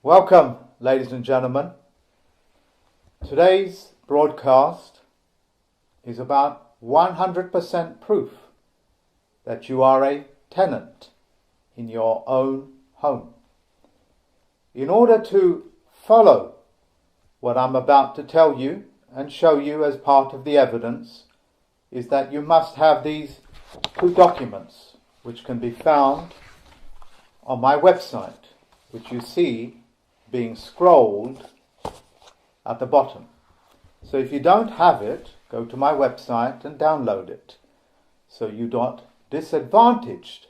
Welcome, ladies and gentlemen. Today's broadcast is about 100% proof that you are a tenant in your own home. In order to follow what I'm about to tell you and show you as part of the evidence, is that you must have these two documents, which can be found on my website, which you see being scrolled at the bottom. So if you don't have it, go to my website and download it, so you're not disadvantaged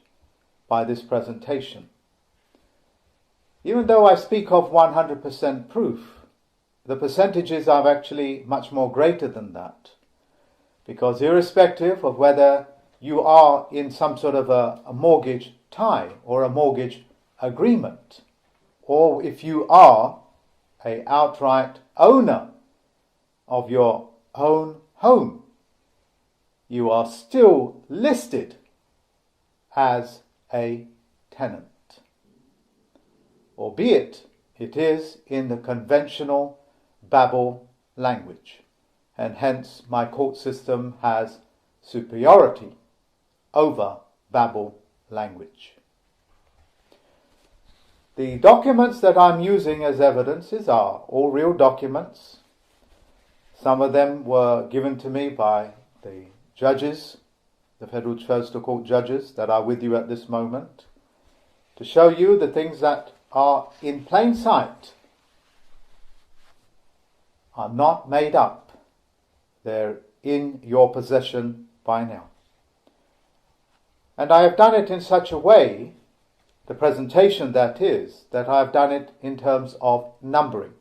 by this presentation. Even though I speak of 100% proof, the percentages are actually much more greater than that, because irrespective of whether you are in some sort of a mortgage tie or a mortgage agreement, or if you are an outright owner of your own home, you are still listed as a tenant, albeit it is in the conventional Babel language, and hence my court system has superiority over Babel language. The documents that I'm using as evidences are all real documents. Some of them were given to me by the judges, the Federal First Court judges that are with you at this moment, to show you the things that are in plain sight are not made up. They're in your possession by now. And I have done it in such a way, the presentation that is, that I've done it in terms of numbering,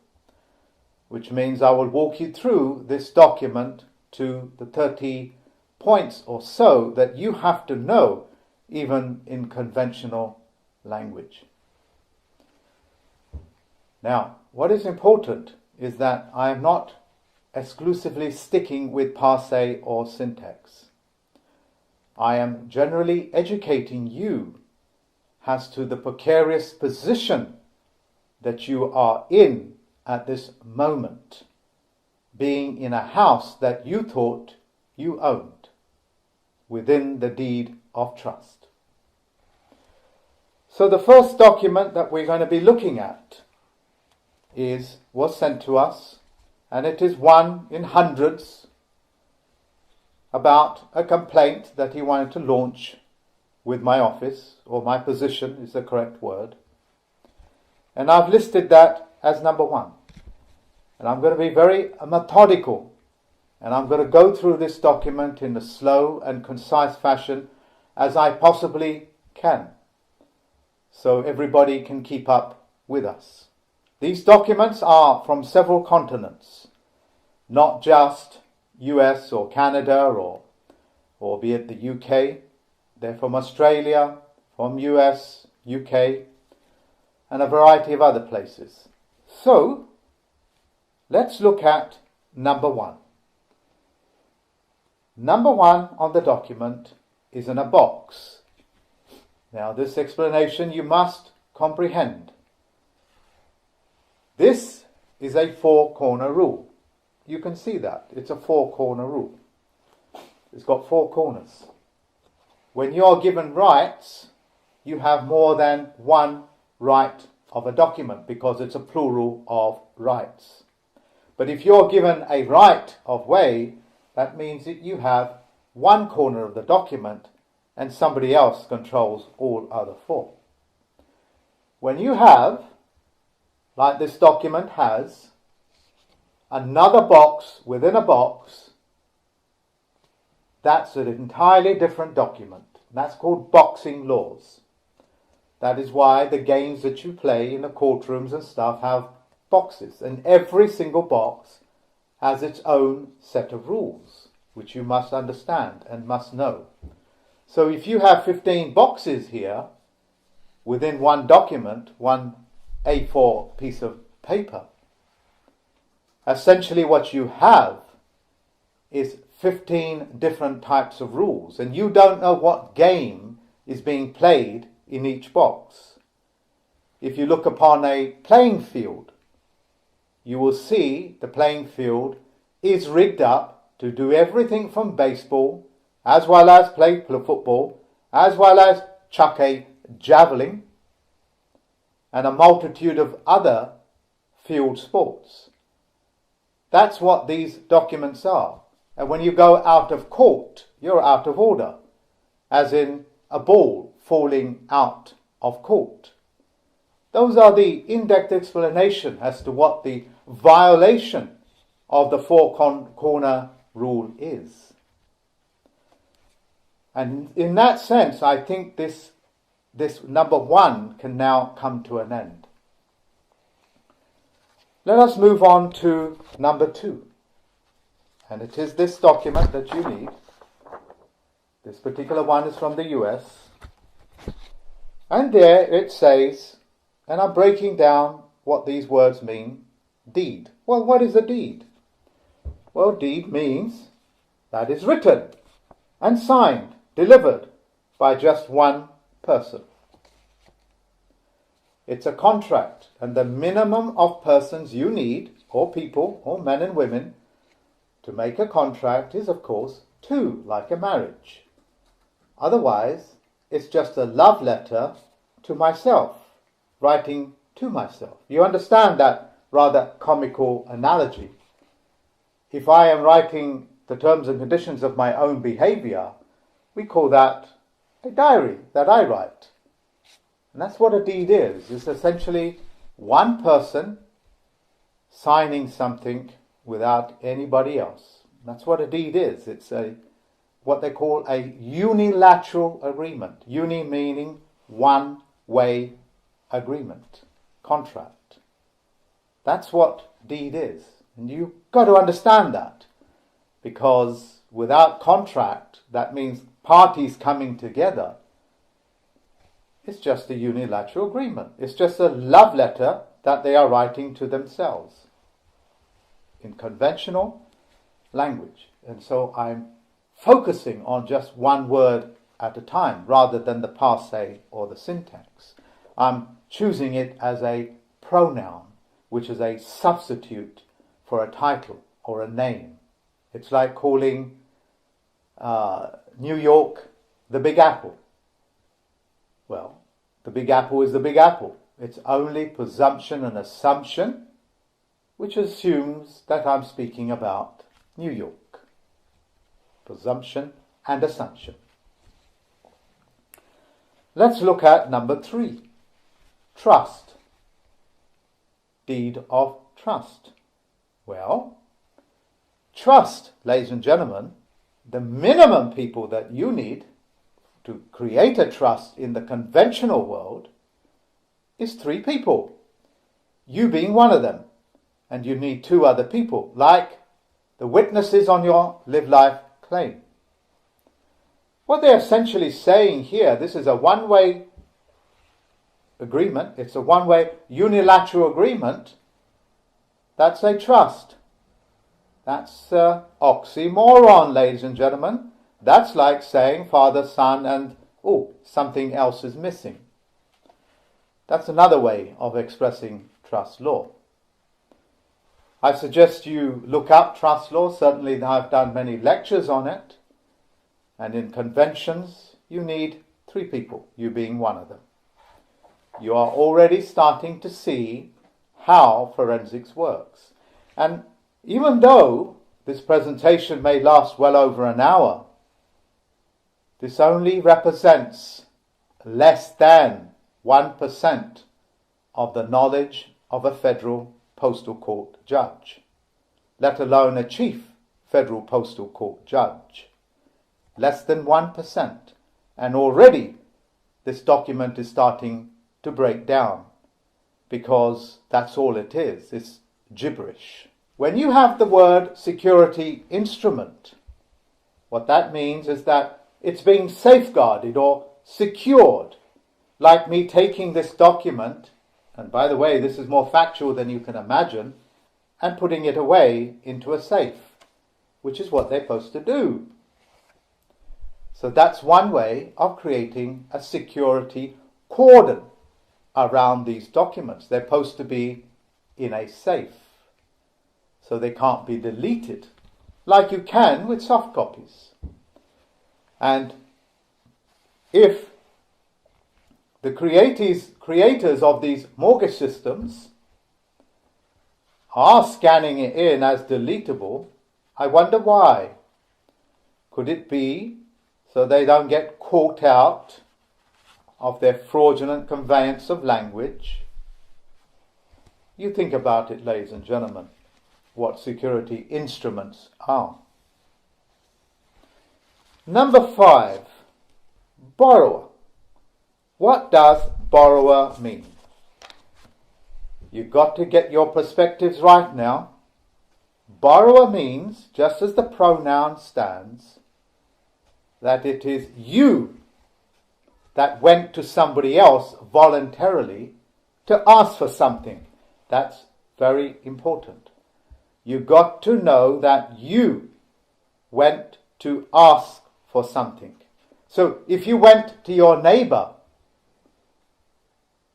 which means I will walk you through this document to the 30 points or so that you have to know, even in conventional language. Now, what is important is that I am not exclusively sticking with passe or syntax. I am generally educating you as to the precarious position that you are in at this moment, being in a house that you thought you owned within the deed of trust. So the first document that we're going to be looking at was sent to us, and it is one in hundreds about a complaint that he wanted to launch with my office, or my position is the correct word. And I've listed that as number one. And I'm going to be very methodical, and I'm going to go through this document in a slow and concise fashion as I possibly can, so everybody can keep up with us. These documents are from several continents, not just US or Canada or be it the UK. They're from Australia, from US, UK, and a variety of other places. So, let's look at number one. Number one on the document is in a box. Now, this explanation you must comprehend. This is a four-corner rule. You can see that. It's a four-corner rule. It's got four corners. When you are given rights, you have more than one right of a document, because it's a plural of rights. But if you're given a right of way, that means that you have one corner of the document and somebody else controls all other four. When you have, like this document has, another box within a box, that's an entirely different document. That's called boxing laws. That is why the games that you play in the courtrooms and stuff have boxes, and every single box has its own set of rules, which you must understand and must know. So if you have 15 boxes here within one document, one A4 piece of paper, essentially what you have is 15 different types of rules, and you don't know what game is being played in each box. if you look upon a playing field, you will see the playing field is rigged up to do everything from baseball, as well as play football, as well as chuck a javelin, and a multitude of other field sports. That's what these documents are. And when you go out of court, you're out of order, as in a ball falling out of court. Those are the in-depth explanation as to what the violation of the four-corner rule is. And in that sense, I think this number 1 can now come to an end. Let us move on to number 2. And it is this document that you need. This particular one is from the US. And there it says, and I'm breaking down what these words mean, deed. Well, what is a deed? Well, deed means that is written and signed, delivered by just one person. It's a contract, and the minimum of persons you need, or people, or men and women, to make a contract is, of course, 2, like a marriage. Otherwise, it's just a love letter to myself, writing to myself. You understand that rather comical analogy? If I am writing the terms and conditions of my own behavior, we call that a diary that I write. And that's what a deed is. It's essentially one person signing something without anybody else. That's what a deed is. It's what they call a unilateral agreement. Uni meaning one-way agreement, contract. That's what deed is. And you've got to understand that, because without contract, that means parties coming together. It's just a unilateral agreement. It's just a love letter that they are writing to themselves in conventional language. And so I'm focusing on just one word at a time rather than the passe or the syntax. I'm choosing it as a pronoun, which is a substitute for a title or a name. It's like calling New York the Big Apple. Well, the Big Apple is the Big Apple. It's only presumption and assumption, which assumes that I'm speaking about New York. Presumption and assumption. Let's look at number 3. Trust. Deed of trust. Well, trust, ladies and gentlemen, the minimum people that you need to create a trust in the conventional world is 3 people. You being one of them. And you need 2 other people, like the witnesses on your live life claim. What they're essentially saying here, this is a one-way agreement. It's a one-way unilateral agreement. That's a trust. That's oxymoron, ladies and gentlemen. That's like saying Father, Son, and something else is missing. That's another way of expressing trust law. I suggest you look up trust law. Certainly I've done many lectures on it. And in conventions, you need 3 people, you being one of them. You are already starting to see how forensics works. And even though this presentation may last well over an hour, this only represents less than 1% of the knowledge of a federal postal court judge, let alone a chief federal postal court judge. Less than 1%. And already this document is starting to break down, because that's all it is. It's gibberish. When you have the word security instrument, what that means is that it's being safeguarded or secured, like me taking this document, and by the way, this is more factual than you can imagine, and putting it away into a safe, which is what they're supposed to do. So that's one way of creating a security cordon around these documents. They're supposed to be in a safe, so they can't be deleted, like you can with soft copies. And if the creators of these mortgage systems are scanning it in as deletable, I wonder why. Could it be so they don't get caught out of their fraudulent conveyance of language? You think about it, ladies and gentlemen, what security instruments are. Number 5, borrower. What does borrower mean? You've got to get your perspectives right now. Borrower means, just as the pronoun stands, that it is you that went to somebody else voluntarily to ask for something. That's very important. You've got to know that you went to ask for something. So if you went to your neighbor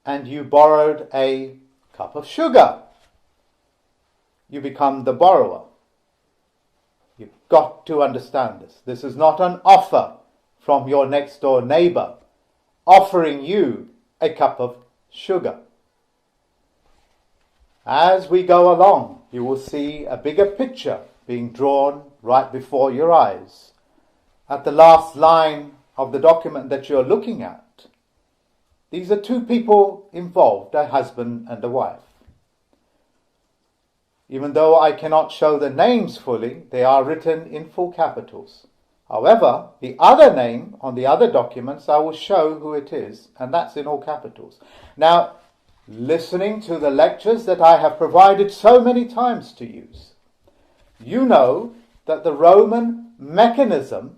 and you borrowed a cup of sugar, you become the borrower. You've got to understand this. This is not an offer from your next door neighbor offering you a cup of sugar. As we go along, you will see a bigger picture being drawn right before your eyes. At the last line of the document that you're looking at, these are two people involved, a husband and a wife. Even though I cannot show the names fully, they are written in full capitals. However, the other name on the other documents, I will show who it is, and that's in all capitals. Now, listening to the lectures that I have provided so many times to use, you know that the Roman mechanism,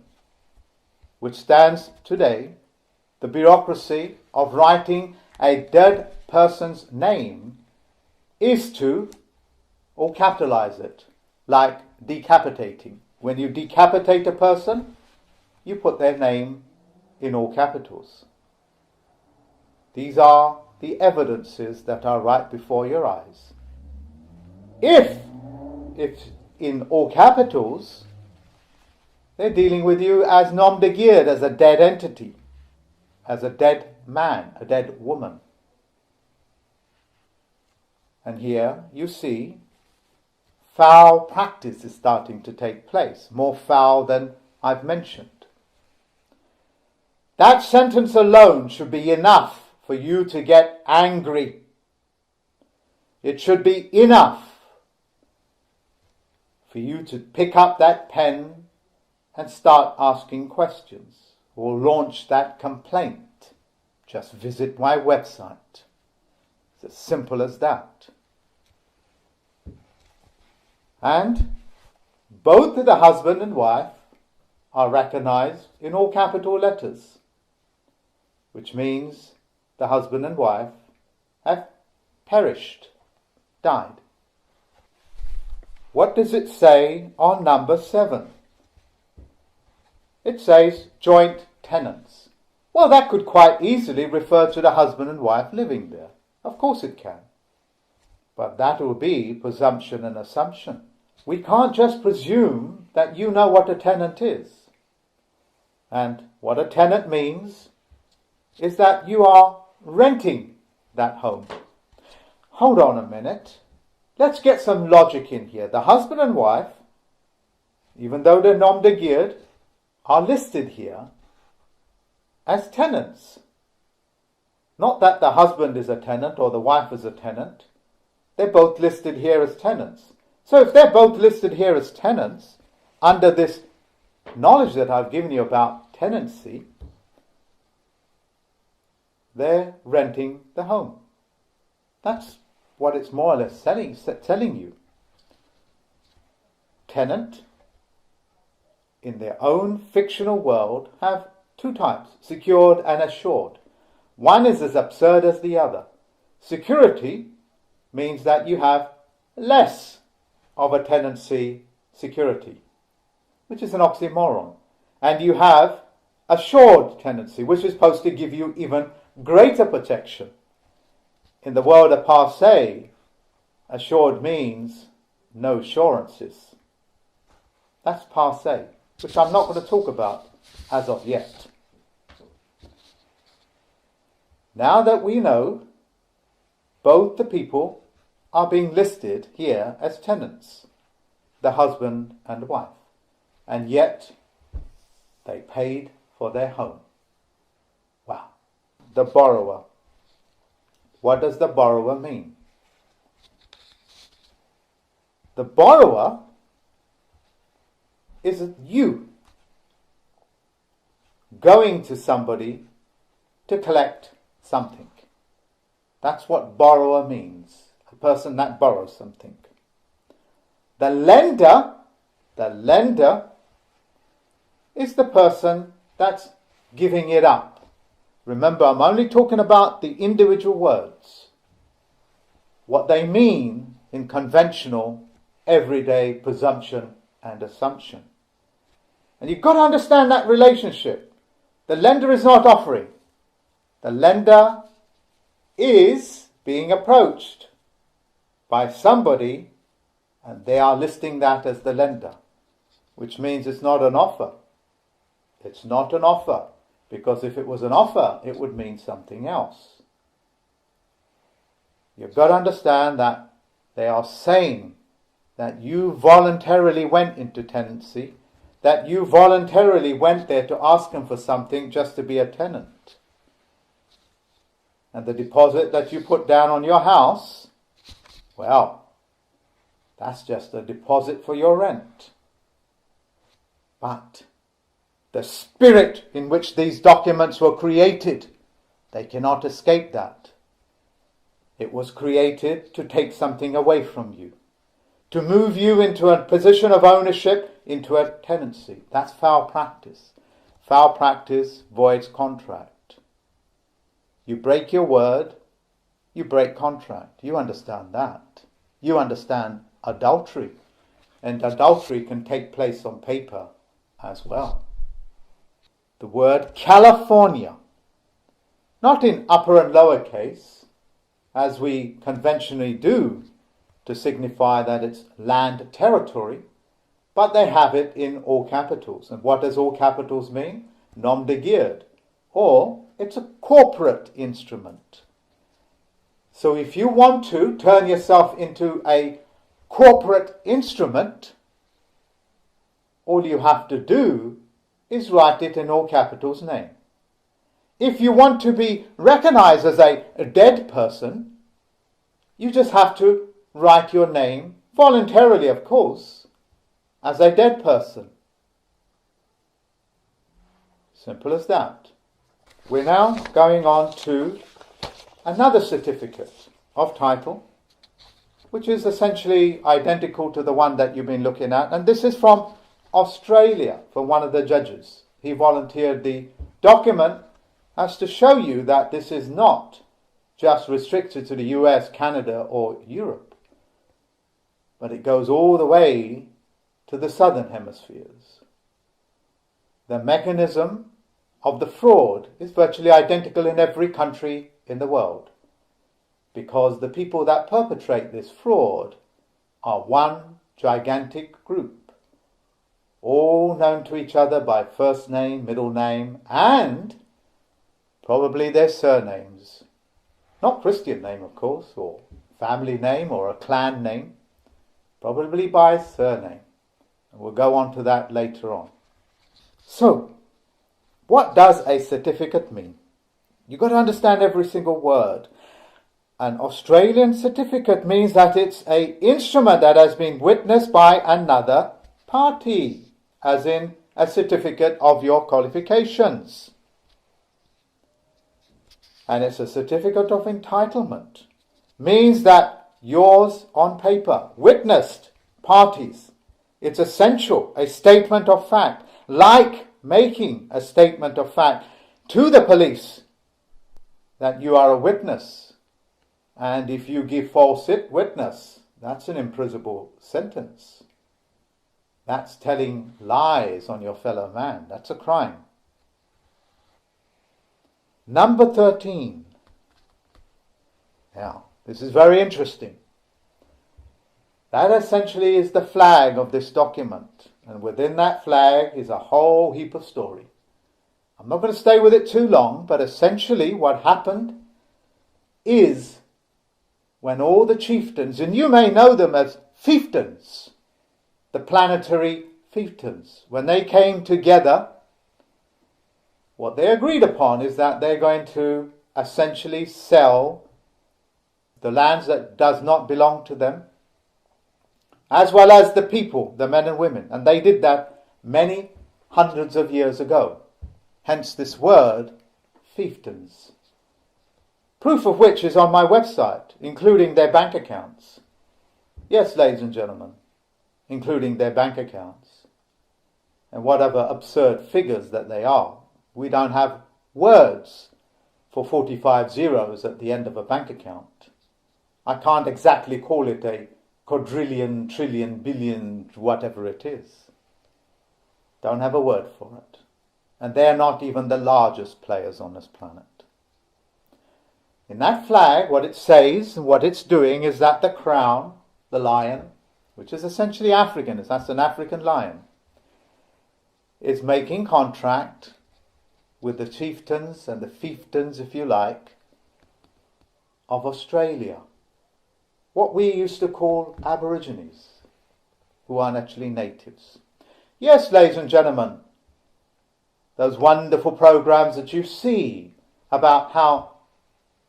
which stands today, the bureaucracy of writing a dead person's name, is to or capitalize it, like decapitating. When you decapitate a person, you put their name in all capitals. These are the evidences that are right before your eyes. If in all capitals, they're dealing with you as nom de guerre, as a dead entity, as a dead man, a dead woman. And here you see foul practice is starting to take place, more foul than I've mentioned. That sentence alone should be enough for you to get angry. It should be enough for you to pick up that pen and start asking questions or launch that complaint. Just visit my website. It's as simple as that. And both the husband and wife are recognized in all capital letters, which means the husband and wife have perished, died. What does it say on number 7? It says joint tenants. Well, that could quite easily refer to the husband and wife living there. Of course it can. But that will be presumption and assumption. We can't just presume that you know what a tenant is. And what a tenant means is that you are renting that home. Hold on a minute. Let's get some logic in here. The husband and wife, even though they're nom de guerre, are listed here as tenants. Not that the husband is a tenant or the wife is a tenant. They're both listed here as tenants. So if they're both listed here as tenants, under this knowledge that I've given you about tenancy, they're renting the home. That's what it's more or less telling you. Tenant, in their own fictional world, have two types, secured and assured. One is as absurd as the other. Security means that you have less of a tenancy security, which is an oxymoron. And you have assured tenancy, which is supposed to give you even greater protection. in the world of passe, assured means no assurances. That's passe, which I'm not going to talk about as of yet. Now that we know both the people are being listed here as tenants, the husband and the wife, and yet they paid for their home. Wow. The borrower. What does the borrower mean? The borrower is you going to somebody to collect something. That's what borrower means. A person that borrows something. The lender is the person that's giving it up. Remember, I'm only talking about the individual words. What they mean in conventional, everyday presumption and assumption. And you've got to understand that relationship. The lender is not offering. The lender is being approached by somebody, and they are listing that as the lender, which means it's not an offer. It's not an offer, because if it was an offer, it would mean something else. You've got to understand that they are saying that you voluntarily went into tenancy, that you voluntarily went there to ask them for something just to be a tenant. And the deposit that you put down on your house, well, that's just a deposit for your rent. But the spirit in which these documents were created, they cannot escape that. It was created to take something away from you, to move you into a position of ownership, into a tenancy. That's foul practice. Foul practice voids contract. You break your word, you break contract. You understand that. You understand adultery. And adultery can take place on paper as well. The word California, not in upper and lower case, as we conventionally do to signify that it's land territory, but they have it in all capitals. And what does all capitals mean? Nom de guerre, or it's a corporate instrument. So if you want to turn yourself into a corporate instrument, all you have to do is write it in all capitals name. If you want to be recognized as a dead person, you just have to write your name, voluntarily of course, as a dead person. Simple as that. We're now going on to another certificate of title, which is essentially identical to the one that you've been looking at. And this is from Australia, from one of the judges. He volunteered the document as to show you that this is not just restricted to the US, Canada, or Europe, but it goes all the way to the southern hemispheres. The mechanism of the fraud is virtually identical in every country in the world, because the people that perpetrate this fraud are one gigantic group, all known to each other by first name, middle name, and probably their surnames. Not Christian name, of course, or family name, or a clan name, probably by surname. And we'll go on to that later on. So, what does a certificate mean? You've got to understand every single word. An Australian certificate means that it's an instrument that has been witnessed by another party, as in a certificate of your qualifications. And it's a certificate of entitlement. Means that yours on paper, witnessed parties. It's essential, a statement of fact, like making a statement of fact to the police that you are a witness. And if you give false witness, that's an imprisonable sentence. That's telling lies on your fellow man. That's a crime. Number 13. Now, this is very interesting. That essentially is the flag of this document. And within that flag is a whole heap of story. I'm not going to stay with it too long, but essentially what happened is when all the chieftains, and you may know them as fiefdoms, the planetary fiefdoms, when they came together, what they agreed upon is that they're going to essentially sell the lands that does not belong to them, as well as the people, the men and women. And they did that many hundreds of years ago. Hence this word, fiefdoms. Proof of which is on my website, including their bank accounts. Yes, ladies and gentlemen, including their bank accounts. And whatever absurd figures that they are. We don't have words for 45 zeros at the end of a bank account. I can't exactly call it a quadrillion, trillion, billion, whatever it is. Don't have a word for it. And they're not even the largest players on this planet. In that flag, what it says, what it's doing is that the crown, the lion, which is essentially African, that's an African lion, is making contract with the chieftains and the fiefdoms, if you like, of Australia. What we used to call Aborigines, who aren't actually natives. Yes, ladies and gentlemen, those wonderful programs that you see about how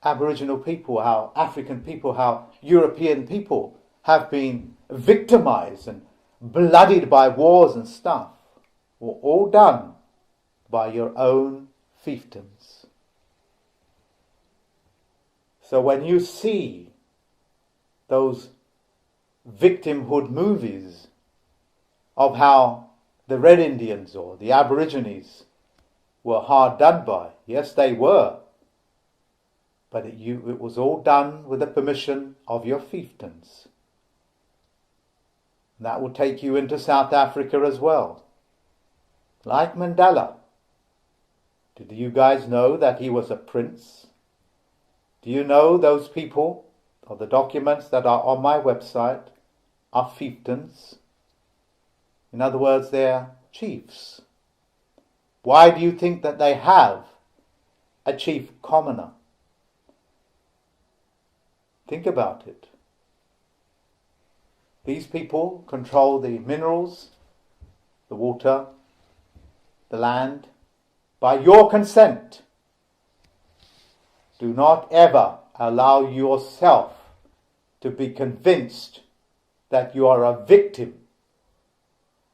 Aboriginal people, how African people, how European people have been victimized and bloodied by wars and stuff, were all done by your own fiefdoms. So when you see those victimhood movies of how the Red Indians or the Aborigines were hard done by, yes, they were, but it was all done with the permission of your fiefdoms. And that will take you into South Africa as well. Like Mandela. Did you guys know that he was a prince? Do you know those people, or the documents that are on my website, are fiefdoms? In other words, they're chiefs. Why do you think that they have a chief commoner? Think about it. These people control the minerals, the water, the land, by your consent. Do not ever allow yourself to be convinced that you are a victim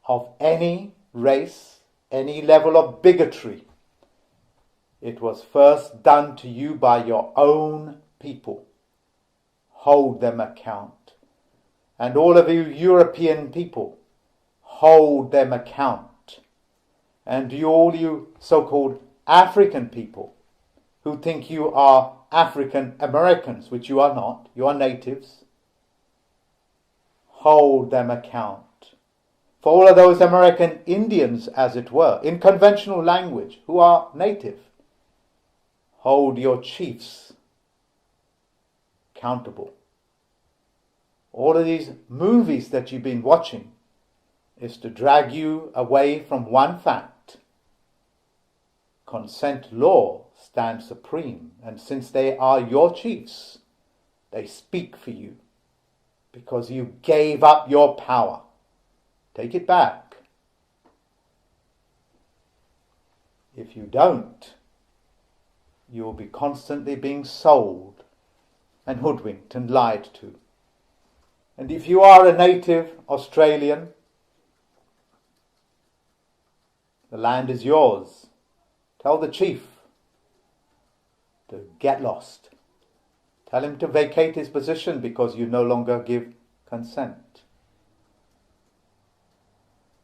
of any race, any level of bigotry. It was first done to you by your own people. Hold them account. And all of you European people, hold them account. And all you so-called African people who think you are African Americans, which you are not, you are natives, hold them account. For all of those American Indians, as it were, in conventional language, who are native, hold your chiefs accountable. All of these movies that you've been watching is to drag you away from one fact. Consent law stands supreme, and since they are your chiefs, they speak for you because you gave up your power. Take it back. If you don't, you will be constantly being sold and hoodwinked and lied to. And if you are a native Australian, the land is yours. Tell the chief to get lost. Tell him to vacate his position because you no longer give consent.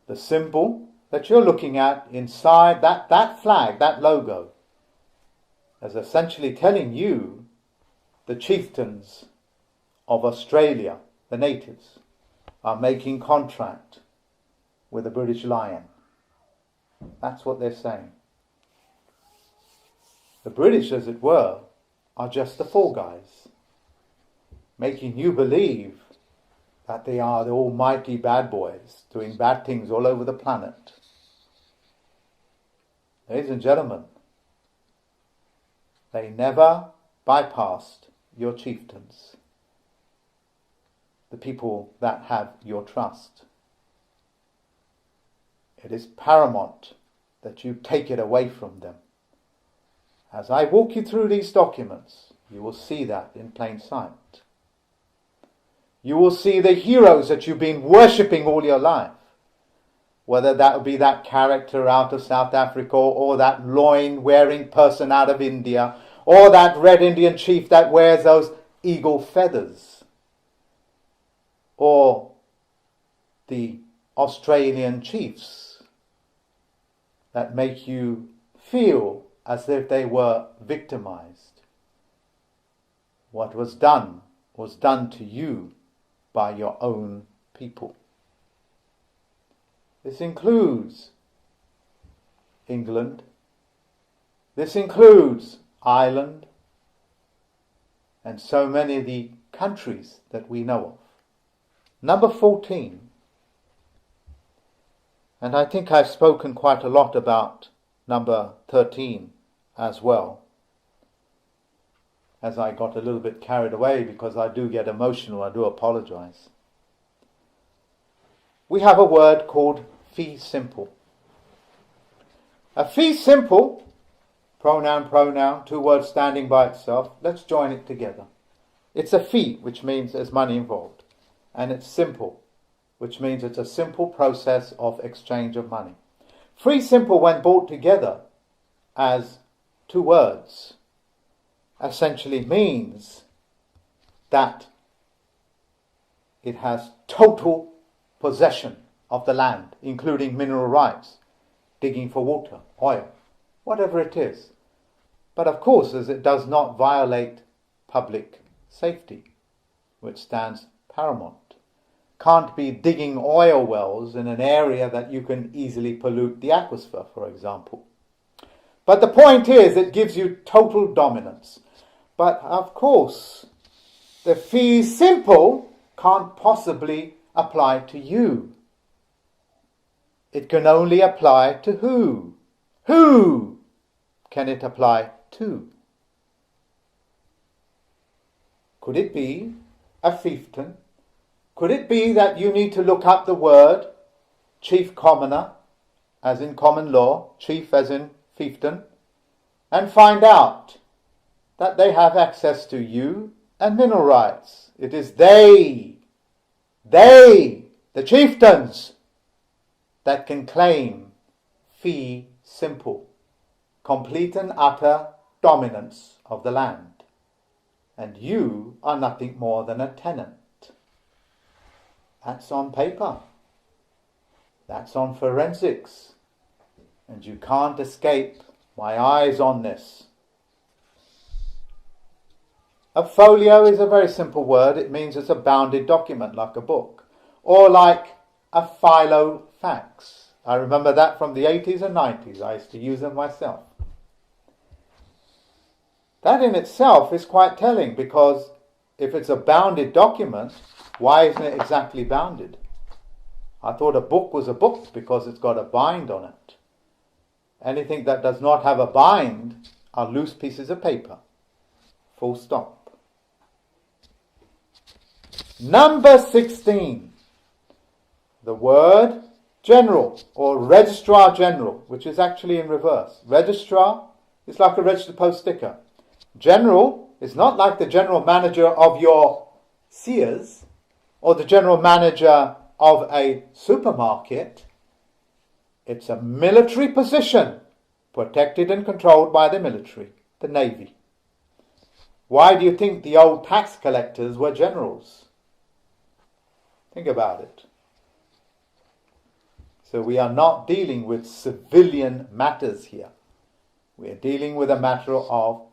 The symbol that you're looking at inside that flag, that logo, is essentially telling you the chieftains of Australia, the natives, are making contract with the British Lion. That's what they're saying. The British, as it were, are just the fall guys. making you believe that they are the almighty bad boys doing bad things all over the planet. Ladies and gentlemen, they never bypassed your chieftains, the people that have your trust. It is paramount that you take it away from them. As I walk you through these documents, you will see that in plain sight. You will see the heroes that you've been worshipping all your life, whether that would be that character out of South Africa, or that loin-wearing person out of India, or that red Indian chief that wears those eagle feathers, or the Australian chiefs that make you feel as if they were victimized. What was done to you by your own people. This includes England, this includes Ireland, and so many of the countries that we know of. Number 14, and I think I've spoken quite a lot about number 13 as well, as I got a little bit carried away because I do get emotional. I do apologize. We have a word called fee simple. A fee simple, pronoun, two words standing by itself. Let's join it together. It's a fee, which means there's money involved. And it's simple, which means it's a simple process of exchange of money. Fee simple, when brought together as two words, essentially means that it has total possession of the land, including mineral rights, digging for water, oil, whatever it is. But of course, as it does not violate public safety, which stands paramount. Can't be digging oil wells in an area that you can easily pollute the aquifer, for example. But the point is, it gives you total dominance. But of course, the fee simple can't possibly apply to you. It can only apply to who? Who can it apply to? Could it be a fiefdom? Could it be that you need to look up the word chief commoner, as in common law, chief as in fiefdom, and find out that they have access to you and mineral rights? It is they, the chieftains, that can claim fee simple, complete and utter dominance of the land. And you are nothing more than a tenant. That's on paper. That's on forensics. And you can't escape my eyes on this. A folio is a very simple word. It means it's a bounded document, like a book. Or like a filofax. I remember that from the 80s and 90s. I used to use them myself. That in itself is quite telling, because if it's a bounded document, why isn't it exactly bounded? I thought a book was a book because it's got a bind on it. Anything that does not have a bind are loose pieces of paper. Full stop. Number 16. The word general or registrar general, which is actually in reverse. Registrar is like a registered post sticker. General is not like the general manager of your Sears or the general manager of a supermarket. It's a military position, protected and controlled by the military, the Navy. Why do you think the old tax collectors were generals? Think about it. So we are not dealing with civilian matters here. We are dealing with a matter of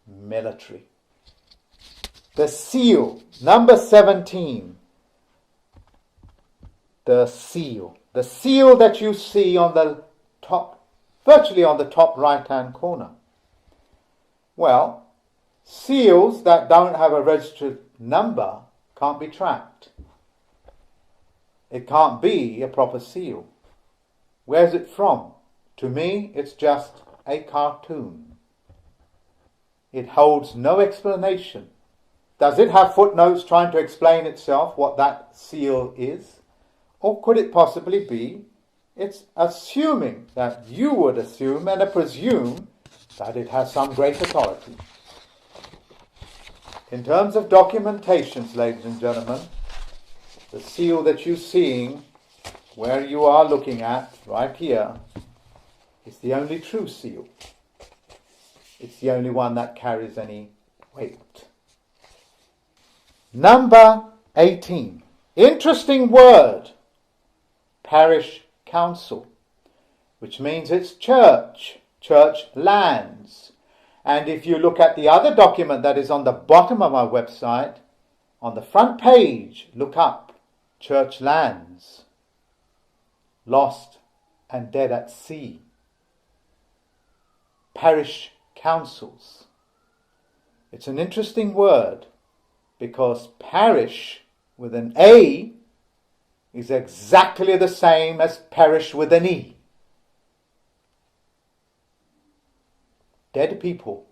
military. The seal, number 17. The seal. The seal that you see on the top, virtually on the top right-hand corner. Well, seals that don't have a registered number can't be tracked. It can't be a proper seal. Where's it from? To me, it's just a cartoon. It holds no explanation. Does it have footnotes trying to explain itself what that seal is? Or could it possibly be it's assuming that you would assume and presume that it has some great authority? In terms of documentations, ladies and gentlemen, the seal that you're seeing, where you are looking at, right here, is the only true seal. It's the only one that carries any weight. Number 18. Interesting word. Parish council, which means it's church lands. And if you look at the other document that is on the bottom of our website, on the front page, look up church lands, lost and dead at sea. Parish councils. It's an interesting word because parish with an A is exactly the same as parish with an E. Dead people.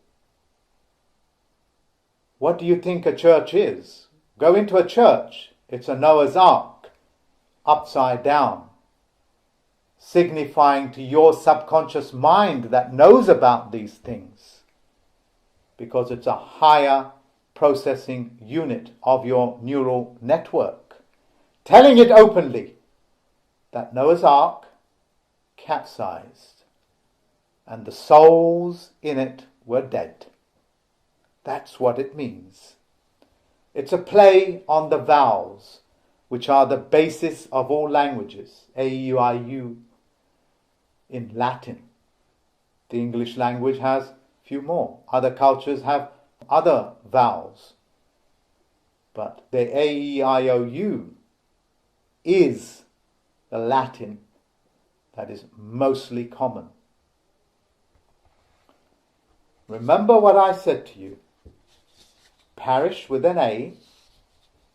What do you think a church is? Go into a church. It's a Noah's Ark, upside down, signifying to your subconscious mind that knows about these things, because it's a higher processing unit of your neural network, telling it openly that Noah's Ark capsized and the souls in it were dead. That's what it means. It's a play on the vowels, which are the basis of all languages, A, U, I, U, in Latin. The English language has a few more. Other cultures have other vowels. But the A, E, I, O, U is the Latin that is mostly common. Remember what I said to you. Parish with an A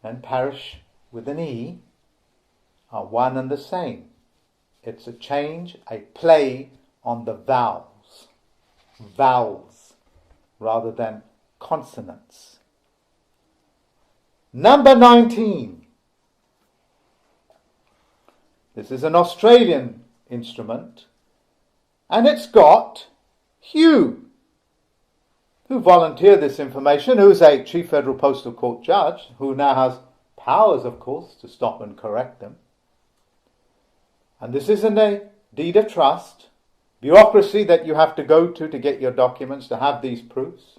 and parish with an E are one and the same. It's a change, a play on the vowels. Vowels rather than consonants. Number 19. This is an Australian instrument and it's got Hugh, who volunteered this information, who's a Chief Federal Postal Court judge, who now has powers, of course, to stop and correct them. And this isn't a deed of trust, bureaucracy that you have to go to get your documents, to have these proofs,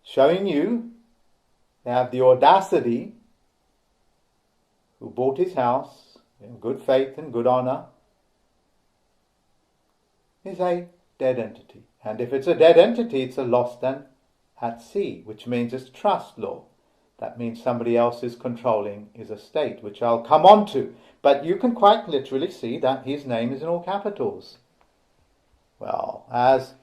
showing you they have the audacity, who bought his house in good faith and good honor, is a dead entity. And if it's a dead entity, it's a lost and at sea, which means it's trust law. That means somebody else is controlling his estate, which I'll come on to. But you can quite literally see that his name is in all capitals. Well, as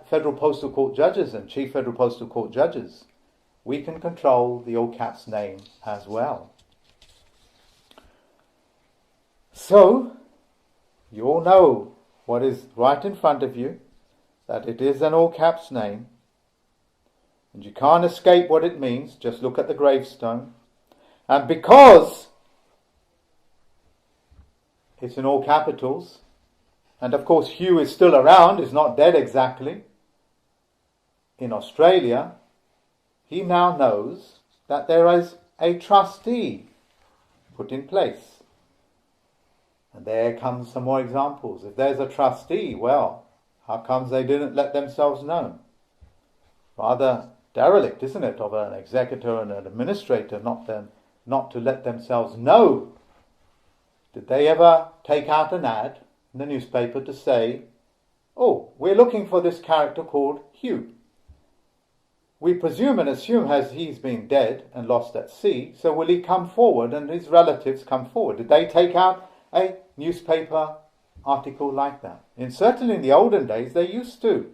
Federal Postal Court judges and Chief Federal Postal Court judges, we can control the all caps name as well. So, you all know what is right in front of you, that it is an all caps name, and you can't escape what it means. Just look at the gravestone. And because it's in all capitals, and of course Hugh is still around, is not dead exactly, in Australia, he now knows that there is a trustee put in place. And there comes some more examples. If there's a trustee, well, how comes they didn't let themselves know? Rather derelict, isn't it, of an executor and an administrator not to let themselves know. Did they ever take out an ad in the newspaper to say, oh, we're looking for this character called Hugh. We presume and assume as he's been dead and lost at sea, so will he come forward and his relatives come forward? Did they take out a newspaper article like that? Certainly in the olden days they used to,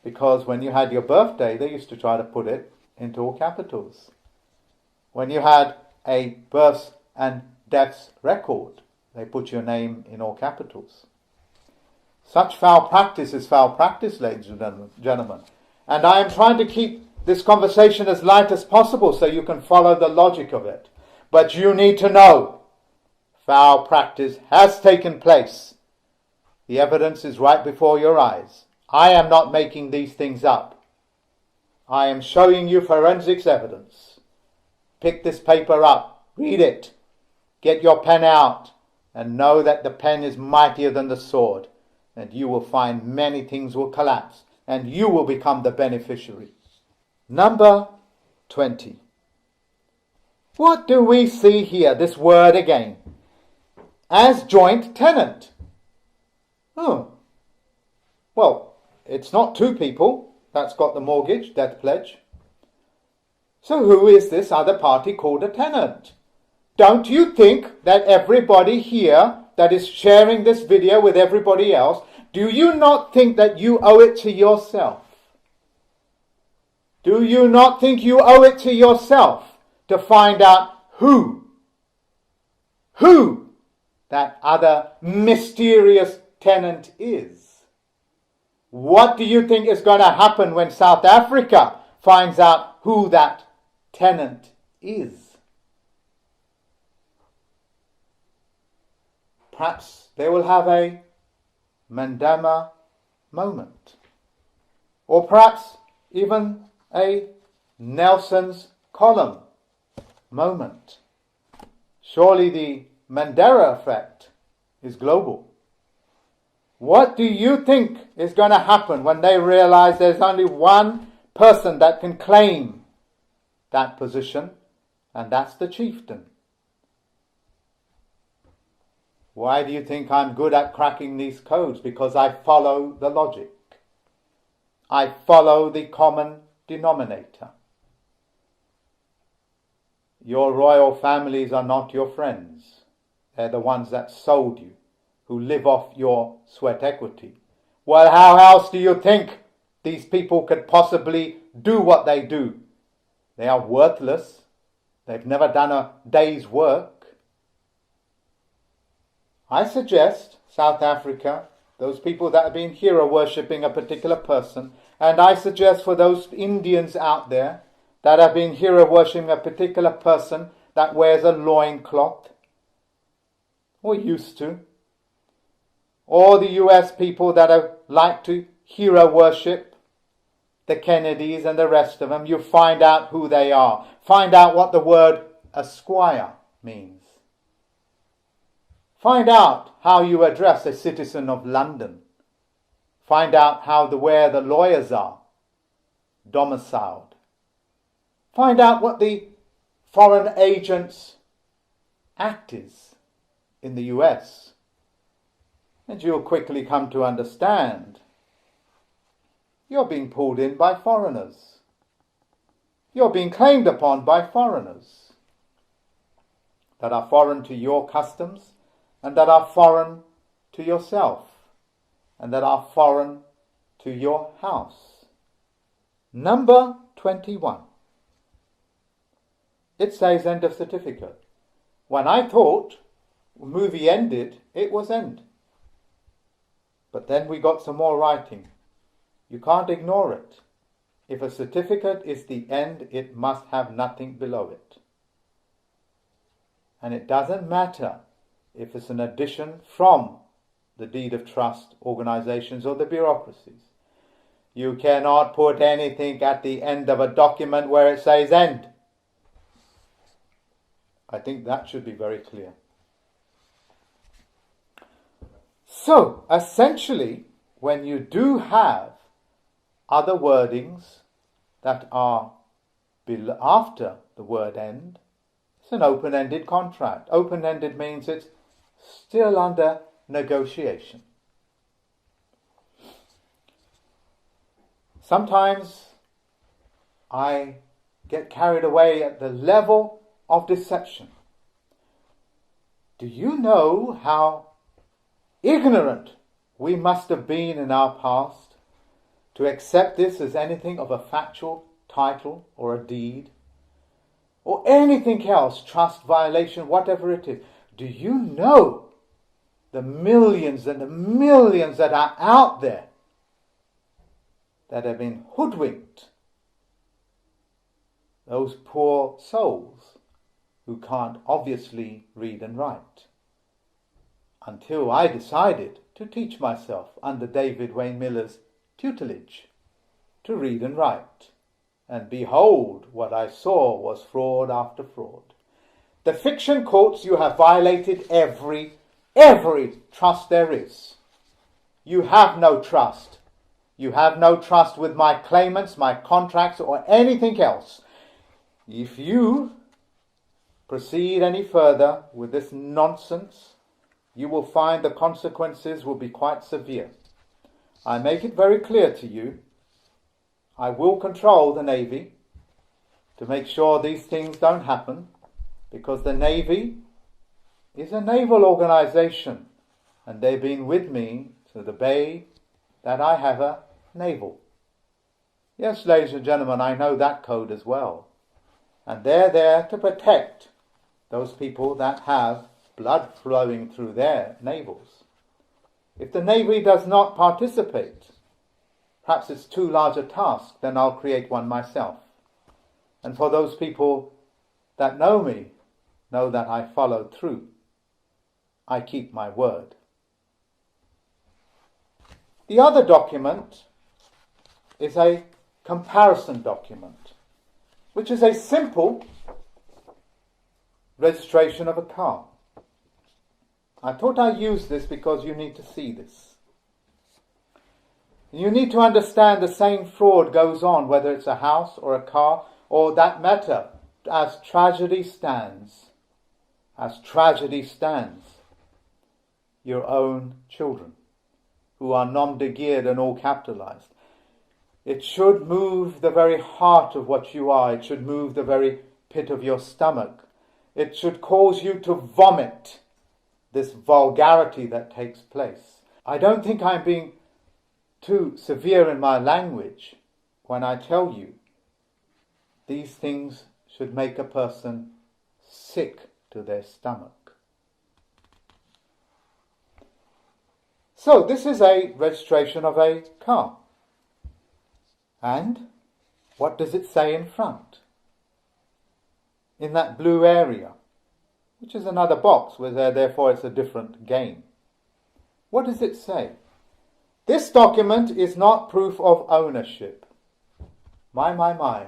because when you had your birthday they used to try to put it into all capitals. When you had a births and deaths record, they put your name in all capitals. Such foul practice is foul practice, ladies and gentlemen. And I am trying to keep this conversation as light as possible so you can follow the logic of it. But you need to know foul practice has taken place. The evidence is right before your eyes. I am not making these things up. I am showing you forensics evidence. Pick this paper up, read it, get your pen out, and know that the pen is mightier than the sword, and you will find many things will collapse, and you will become the beneficiary. Number 20. What do we see here, this word again? As joint tenant. Oh, well, it's not two people that's got the mortgage, death pledge. So who is this other party called a tenant? Don't you think that everybody here that is sharing this video with everybody else, do you not think that you owe it to yourself? Do you not think you owe it to yourself to find out who that other mysterious tenant is? What do you think is going to happen when South Africa finds out who that tenant is? Perhaps they will have a Mandela moment. Or perhaps even a Nelson's column moment. Surely the Mandela effect is global. What do you think is going to happen when they realize there's only one person that can claim that position, and that's the chieftain? Why do you think I'm good at cracking these codes? Because I follow the logic. I follow the common denominator. Your royal families are not your friends. They're the ones that sold you, who live off your sweat equity. Well, how else do you think these people could possibly do what they do? They are worthless. They've never done a day's work. I suggest South Africa, those people that have been hero worshipping a particular person, and I suggest for those Indians out there that have been hero worshipping a particular person that wears a loincloth, or used to, or the US people that have liked to hero worship the Kennedys and the rest of them, you find out who they are. Find out what the word esquire means. Find out how you address a citizen of London. Find out where the lawyers are domiciled. Find out what the Foreign Agents Act is in the US. And you'll quickly come to understand you're being pulled in by foreigners. You're being claimed upon by foreigners that are foreign to your customs, and that are foreign to yourself, and that are foreign to your house. Number 21. It says end of certificate. When I thought the movie ended, it was end. But then we got some more writing. You can't ignore it. If a certificate is the end, it must have nothing below it. And it doesn't matter if it's an addition from the deed of trust organizations or the bureaucracies. You cannot put anything at the end of a document where it says end. I think that should be very clear. So, essentially, when you do have other wordings that are after the word end, it's an open-ended contract. Open-ended means it's still under negotiation. Sometimes I get carried away at the level of deception. Do you know how ignorant we must have been in our past to accept this as anything of a factual title or a deed, or anything else, trust violation, whatever it is. Do you know the millions and the millions that are out there that have been hoodwinked? Those poor souls who can't obviously read and write. Until I decided to teach myself under David Wayne Miller's tutelage to read and write. And behold, what I saw was fraud after fraud. The fiction courts, you have violated every trust there is. You have no trust. You have no trust with my claimants, my contracts, or anything else. If you proceed any further with this nonsense, you will find the consequences will be quite severe. I make it very clear to you, I will control the Navy to make sure these things don't happen, because the Navy is a naval organization, and they've been with me to the day that I have a naval. Yes, ladies and gentlemen, I know that code as well. And they're there to protect those people that have blood flowing through their navels. If the Navy does not participate, perhaps it's too large a task, then I'll create one myself. And for those people that know me, know that I follow through. I keep my word. The other document is a comparison document, which is a simple registration of a car. I thought I'd use this because you need to see this. You need to understand the same fraud goes on, whether it's a house or a car, or that matter, as tragedy stands, your own children, who are nom de guerre and all capitalized. It should move the very heart of what you are. It should move the very pit of your stomach. It should cause you to vomit this vulgarity that takes place. I don't think I'm being too severe in my language when I tell you these things should make a person sick to their stomach. So this is a registration of a car. And what does it say in front? In that blue area, which is another box, where therefore it's a different game. What does it say? This document is not proof of ownership. My.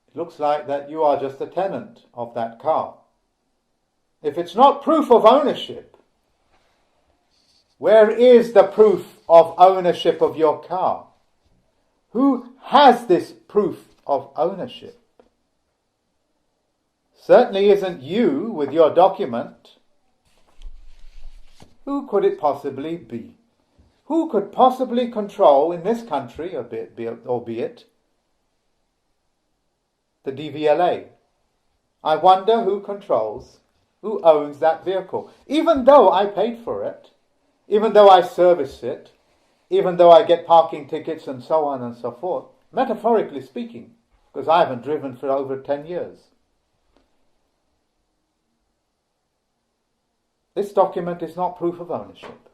It looks like that you are just a tenant of that car. If it's not proof of ownership, where is the proof of ownership of your car? Who has this proof of ownership? Certainly isn't you with your document. Who could it possibly be? Who could possibly control in this country, albeit the DVLA? I wonder who controls, who owns that vehicle. Even though I paid for it, even though I service it, even though I get parking tickets and so on and so forth, metaphorically speaking, because I haven't driven for over 10 years. This document is not proof of ownership.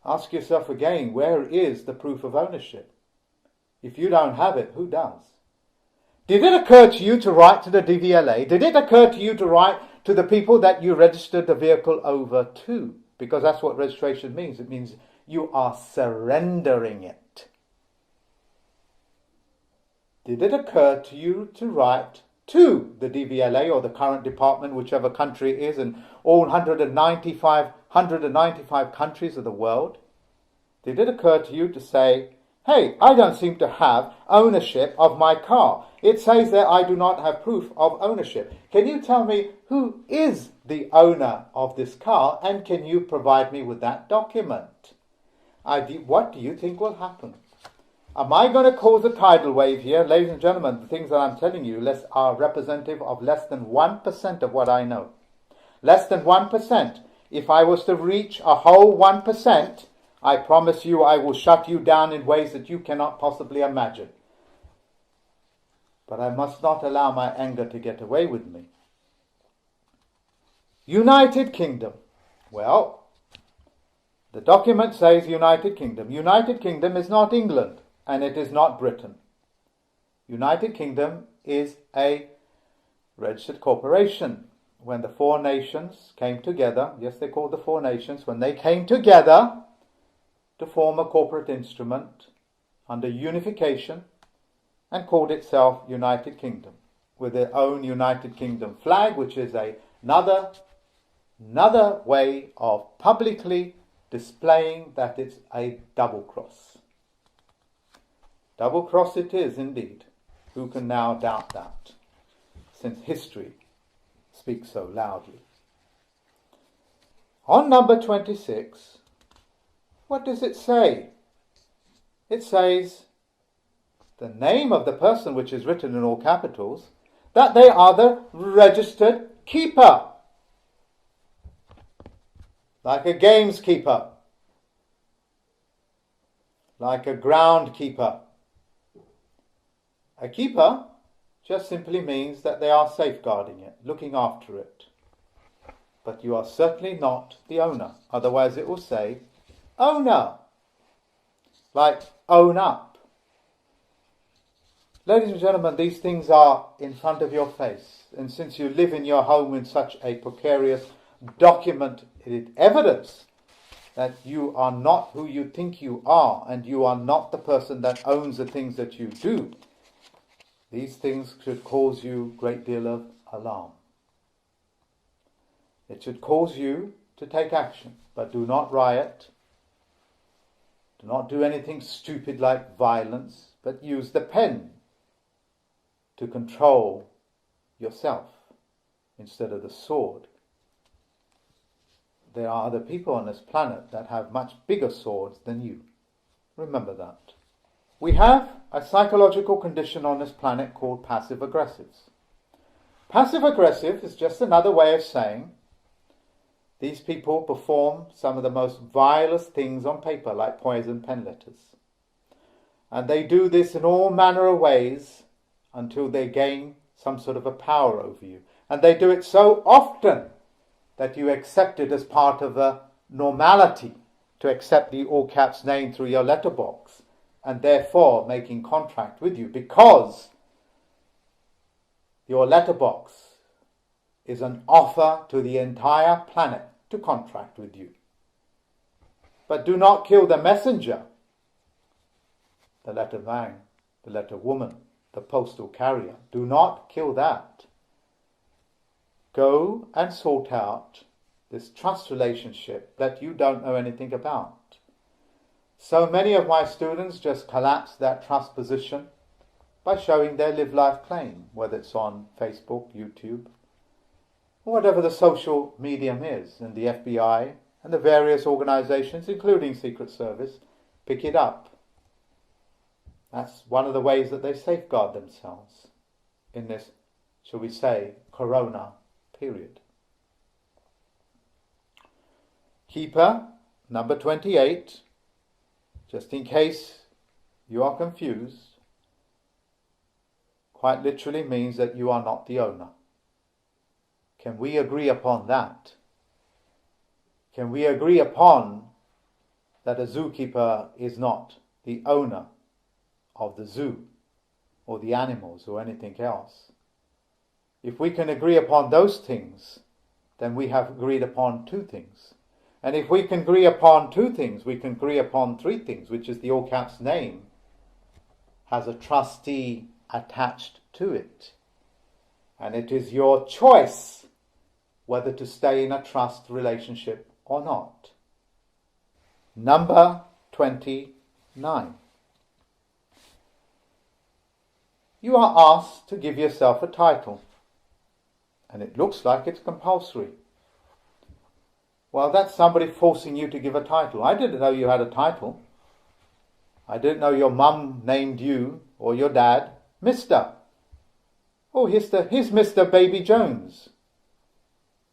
Ask yourself again, where is the proof of ownership? If you don't have it, who does? Did it occur to you to write to the DVLA? Did it occur to you to write to the people that you registered the vehicle over to? Because that's what registration means. It means you are surrendering it. Did it occur to you to write to the DVLA or the current department, whichever country it is, in all 195 countries of the world? Did it occur to you to say, hey, I don't seem to have ownership of my car. It says that I do not have proof of ownership. Can you tell me who is the owner of this car, and can you provide me with that document? What do you think will happen? Am I going to cause a tidal wave here? Ladies and gentlemen, the things that I'm telling you are representative of less than 1% of what I know. Less than 1%. If I was to reach a whole 1%, I promise you I will shut you down in ways that you cannot possibly imagine. But I must not allow my anger to get away with me. United Kingdom. Well, the document says United Kingdom. United Kingdom is not England, and it is not Britain. United Kingdom is a registered corporation. When the four nations came together, yes, they're called the four nations, when they came together to form a corporate instrument under unification and called itself United Kingdom, with their own United Kingdom flag, which is another way of publicly displaying that it's a double cross. Double cross it is indeed. Who can now doubt that, since history speaks so loudly? On number 26, what does it say? It says the name of the person, which is written in all capitals, that they are the registered keeper. Like a gameskeeper. Like a groundkeeper. A keeper just simply means that they are safeguarding it, looking after it. But you are certainly not the owner. Otherwise it will say owner. Like own up. Ladies and gentlemen, these things are in front of your face. And since you live in your home in such a precarious, documented evidence that you are not who you think you are, and you are not the person that owns the things that you do, these things should cause you a great deal of alarm. It should cause you to take action, but do not riot. Do not do anything stupid like violence, but use the pen to control yourself instead of the sword. There are other people on this planet that have much bigger swords than you. Remember that. We have a psychological condition on this planet called passive-aggressives. Passive-aggressive is just another way of saying these people perform some of the most vilest things on paper, like poison pen letters. And they do this in all manner of ways until they gain some sort of a power over you. And they do it so often that you accept it as part of a normality to accept the all caps name through your letterbox, and therefore making contract with you, because your letterbox is an offer to the entire planet to contract with you. But do not kill the messenger, the letter man, the letter woman, the postal carrier. Do not kill that. Go and sort out this trust relationship that you don't know anything about. So many of my students just collapse that trust position by showing their live life claim, whether it's on Facebook, YouTube, or whatever the social medium is, and the FBI and the various organizations, including Secret Service, pick it up. That's one of the ways that they safeguard themselves in this, shall we say, corona period. Keeper, number 28, just in case you are confused, quite literally means that you are not the owner. Can we agree upon that? Can we agree upon that a zookeeper is not the owner of the zoo or the animals or anything else? If we can agree upon those things, then we have agreed upon two things. And if we can agree upon two things, we can agree upon three things, which is the all caps name has a trustee attached to it. And it is your choice whether to stay in a trust relationship or not. Number 29. You are asked to give yourself a title, and it looks like it's compulsory. Well, that's somebody forcing you to give a title. I didn't know you had a title. I didn't know your mum named you, or your dad, Mr. Oh, here's Mr. Baby Jones.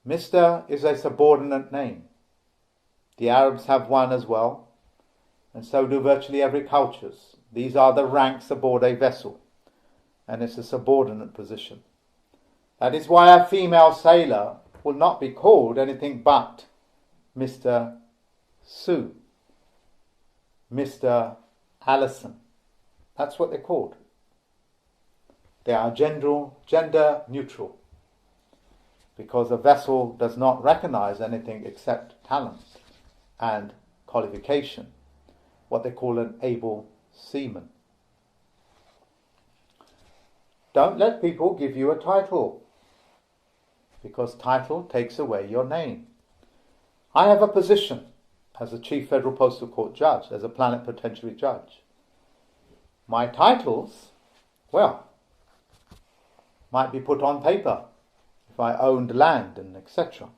Mr. is a subordinate name. The Arabs have one as well. and so do virtually every culture. These are the ranks aboard a vessel, and it's a subordinate position. That is why a female sailor will not be called anything but Mr. Sue, Mr. Allison. That's what they're called. They are gender neutral, because a vessel does not recognize anything except talent and qualification, what they call an able seaman. Don't let people give you a title, because title takes away your name. I have a position as a Chief Federal Postal Court Judge, as a plenipotentiary judge. My titles, well, might be put on paper if I owned land and etc.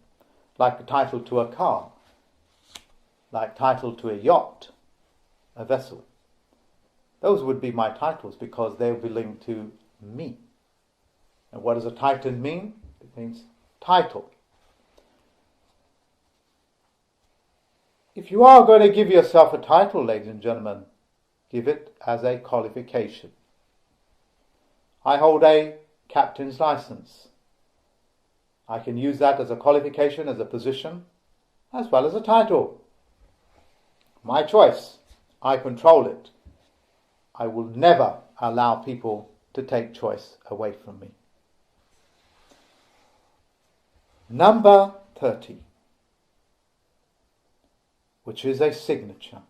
Like a title to a car, like title to a yacht, a vessel. Those would be my titles because they belong to me. And what does a title mean? It means title. If you are going to give yourself a title, ladies and gentlemen, give it as a qualification. I hold a captain's license. I can use that as a qualification, as a position, as well as a title. My choice. I control it. I will never allow people to take choice away from me. Number 30, which is a signature.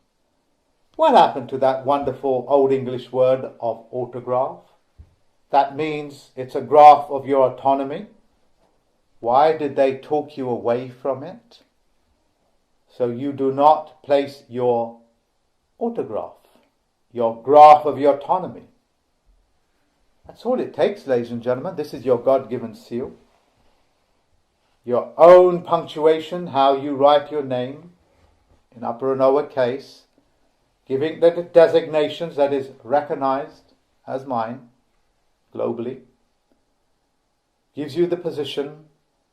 What happened to that wonderful Old English word of autograph? That means it's a graph of your autonomy. Why did they talk you away from it? So you do not place your autograph, your graph of your autonomy. That's all it takes, ladies and gentlemen. This is your God-given seal. Your own punctuation, how you write your name, in upper and lower case, giving the designations that is recognized as mine globally, gives you the position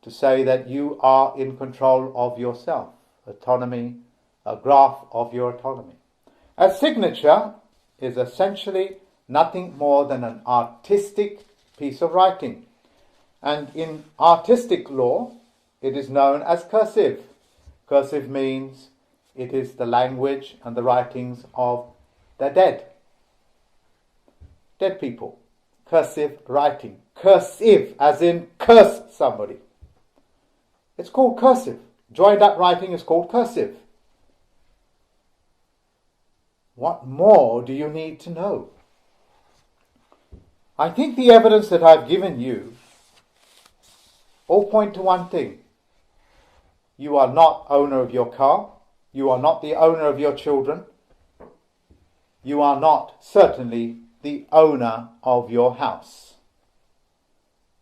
to say that you are in control of yourself. Autonomy, a graph of your autonomy. A signature is essentially nothing more than an artistic piece of writing. And in artistic law, it is known as cursive. Cursive means it is the language and the writings of the dead. Dead people. Cursive writing. Cursive, as in curse somebody. It's called cursive. Joined up writing is called cursive. What more do you need to know? I think the evidence that I've given you all point to one thing. You are not owner of your car. You are not the owner of your children. You are not certainly the owner of your house.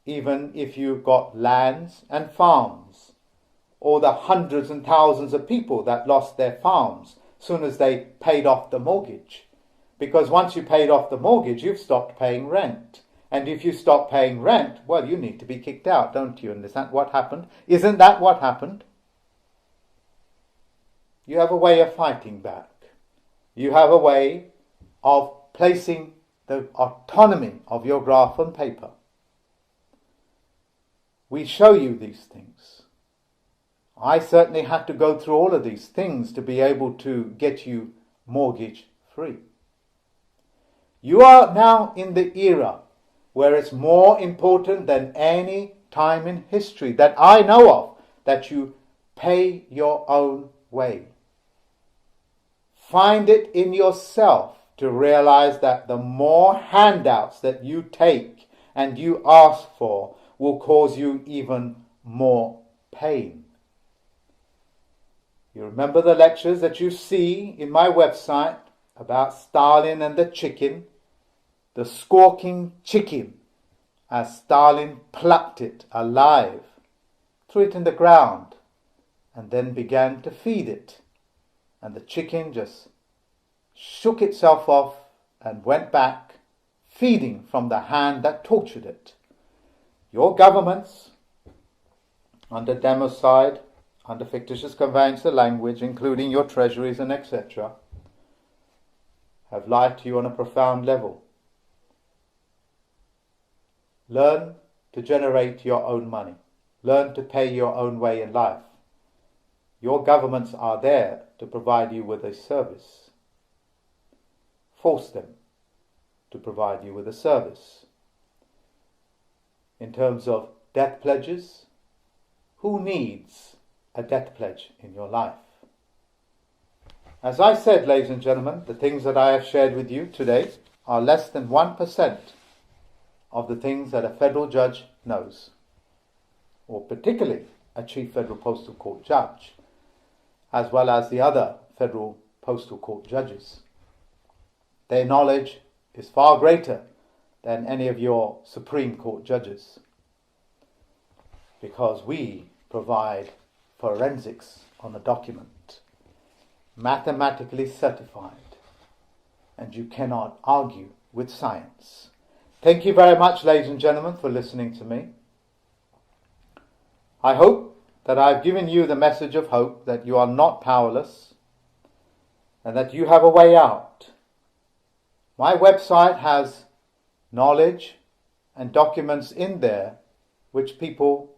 Even if you've got lands and farms, or the hundreds and thousands of people that lost their farms soon as they paid off the mortgage. Because once you paid off the mortgage, you've stopped paying rent. And if you stop paying rent, well, you need to be kicked out, don't you? And is that what happened? Isn't that what happened? You have a way of fighting back. You have a way of placing the autonomy of your graph on paper. We show you these things. I certainly had to go through all of these things to be able to get you mortgage free. You are now in the era where it's more important than any time in history that I know of that you pay your own way. Find it in yourself to realize that the more handouts that you take and you ask for will cause you even more pain. You remember the lectures that you see in my website about Stalin and the chicken, the squawking chicken, as Stalin plucked it alive, threw it in the ground, and then began to feed it. And the chicken just shook itself off and went back, feeding from the hand that tortured it. Your governments, under democide, under fictitious conveyance of language, including your treasuries and etc., have lied to you on a profound level. Learn to generate your own money. Learn to pay your own way in life. Your governments are there to provide you with a service. Force them to provide you with a service. In terms of debt pledges, who needs a debt pledge in your life? As I said, ladies and gentlemen, the things that I have shared with you today are less than 1% of the things that a federal judge knows, or particularly a Chief Federal Postal Court judge, as well as the other Federal Postal Court judges. Their knowledge is far greater than any of your Supreme Court judges, because we provide forensics on a document, mathematically certified, and you cannot argue with science. Thank you very much, ladies and gentlemen, for listening to me. I hope that I've given you the message of hope that you are not powerless and that you have a way out. My website has knowledge and documents in there which people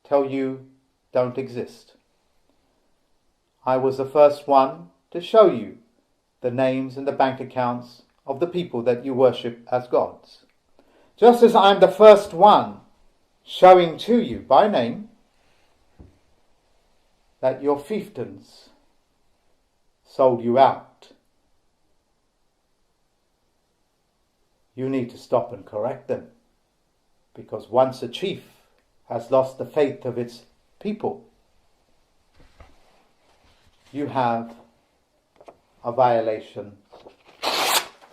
tell you don't exist. I was the first one to show you the names and the bank accounts of the people that you worship as gods. Just as I'm the first one showing to you by name that your fiefdoms sold you out. You need to stop and correct them, because once a chief has lost the faith of its people, you have a violation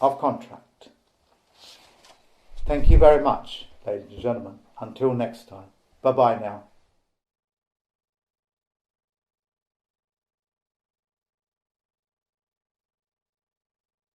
of contract. Thank you very much, ladies and gentlemen. Until next time. Bye-bye now.